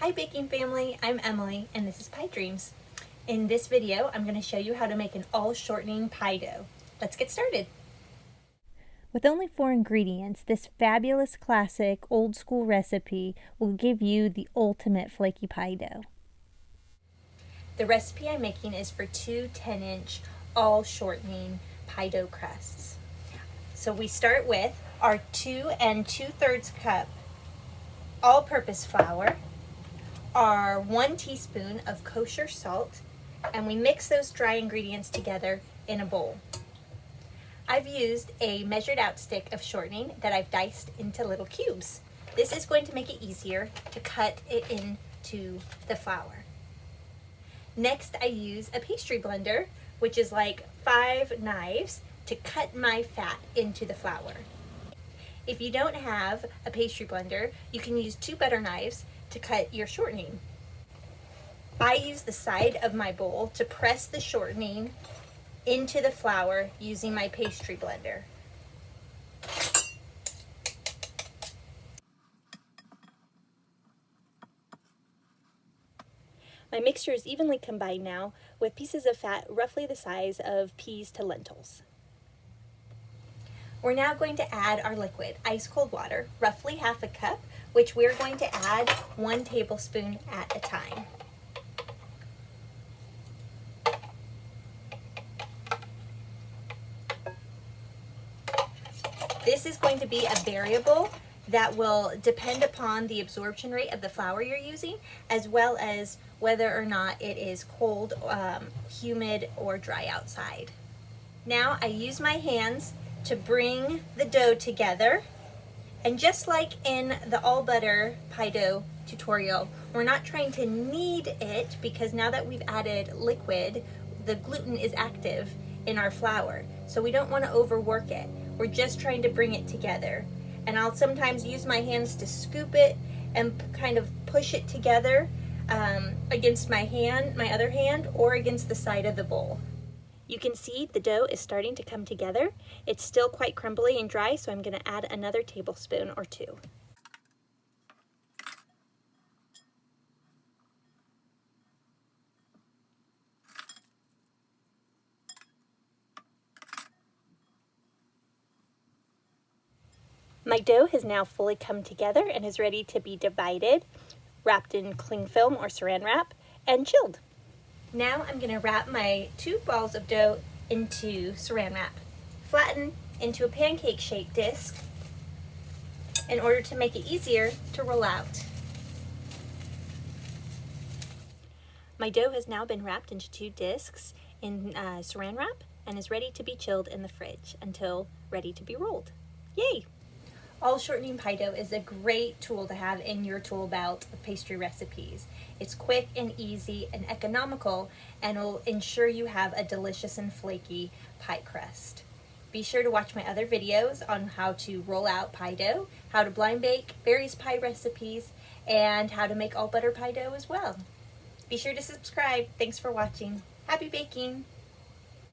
Hi baking family, I'm Emily and this is Pie Dreams. In this video, I'm going to show you how to make an all-shortening pie dough. Let's get started. With only 4 ingredients, this fabulous classic old school recipe will give you the ultimate flaky pie dough. The recipe I'm making is for 2 10-inch all-shortening pie dough crusts. So we start with our 2 2/3 cup all-purpose flour, our 1 teaspoon of kosher salt, and we mix those dry ingredients together in a bowl. I've used a measured out stick of shortening that I've diced into little cubes. This is going to make it easier to cut it into the flour. Next, I use a pastry blender, which is like 5 knives, to cut my fat into the flour. If you don't have a pastry blender, you can use 2 butter knives to cut your shortening. I use the side of my bowl to press the shortening into the flour using my pastry blender. My mixture is evenly combined now with pieces of fat roughly the size of peas to lentils. We're now going to add our liquid, ice cold water, roughly half a cup, which we're going to add 1 tablespoon at a time. This is going to be a variable that will depend upon the absorption rate of the flour you're using, as well as whether or not it is cold, humid, or dry outside. Now I use my hands to bring the dough together, and just like in the all butter pie dough tutorial, we're not trying to knead it because now that we've added liquid, the gluten is active in our flour, so we don't want to overwork it. We're just trying to bring it together, and I'll sometimes use my hands to scoop it and kind of push it together against my other hand, or against the side of the bowl. You can see the dough is starting to come together. It's still quite crumbly and dry, so I'm going to add another tablespoon or 2. My dough has now fully come together and is ready to be divided, wrapped in cling film or saran wrap, and chilled. Now I'm going to wrap my 2 balls of dough into saran wrap, flatten into a pancake-shaped disc in order to make it easier to roll out. My dough has now been wrapped into 2 discs in saran wrap and is ready to be chilled in the fridge until ready to be rolled. Yay! All-shortening pie dough is a great tool to have in your tool belt of pastry recipes. It's quick and easy and economical, and will ensure you have a delicious and flaky pie crust. Be sure to watch my other videos on how to roll out pie dough, how to blind bake various pie recipes, and how to make all butter pie dough as well. Be sure to subscribe. Thanks for watching. Happy baking!